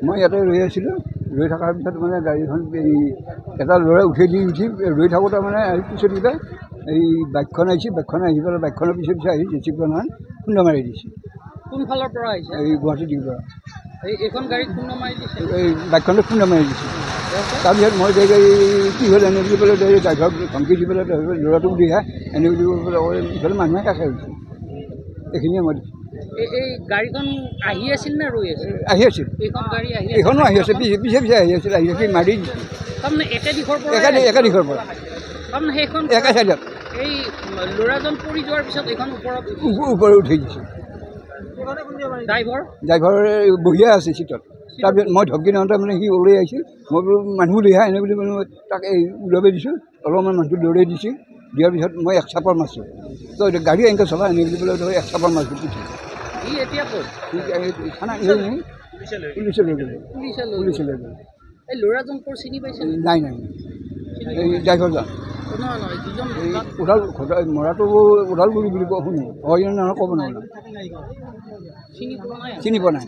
মই ইয়াতে ৰৈ আছিলোঁ। ৰৈ থকাৰ পিছত মানে গাড়ীখন এটা ল'ৰাই উঠি ৰৈ থাকোঁতে মানে পিছত কিবা এই বাইকখন আহিছে। বাইকখন আহি পেলাই বাইকখনৰ পিছত আহি জেচিবিখনত খুন্দা মাৰি দিছে। কোনফালৰ পৰা আহিছে? এই গুৱাহাটী দিৰ পৰা এইখন গাড়ীত খুন্দা মাৰি দিছে। এই বাইকখনত খুন্দা মাৰি দিছে। তাৰপিছত মই কি হ'ল এনে বুলি পেলাই ড্ৰাইভাৰক ধমকি দি পেলাই ল'ৰাটোক দিহা এনে বুলি পেলাই ইফালে মানুহে কাষে হৈছে। এইখিনিয়ে মই এই গাড়ীখন আহি আছিল নে ৰৈ আছিল? আহি আছিল। এইখন গাড়ী এইখনো আহি আছে, পিছে আহি আছিল। আহি মাৰি দিছে তাৰমানে একে দিশৰ পৰা তাৰমানে সেইখন একে চাইডত এই ল'ৰাজন পৰি যোৱাৰ পিছত এইখন ওপৰত উঠি দিছে। ড্ৰাইভাৰে বহিয়ে আছে চিটত। তাৰপিছত মই ধমকি দিওঁতে মানে সি ওলাই আহিছিল। মই বোলো মানুহ দিহা এনে বুলি মানে তাক ওলাব দিছোঁ। অলপমান মানুহটো দৌৰাই দিছোঁ। দিয়াৰ পিছত মই এক চাপৰ মাৰিছোঁ। তই গাড়ী এনেকৈ চলা এনে বুলি পেলাই এক চাপৰ মাৰিছোঁ পিঠি। পুলিচে লৈ গ'লে। এই ল'ৰাজন ক'ৰ চিনি পাইছে? নাই এই ড্ৰাইভাৰজন মৰাটো ওদালগুৰি বুলি কোৱা শুনো। হয় নহয় ক'ব নোৱাৰো। চিনি পোৱা নাই।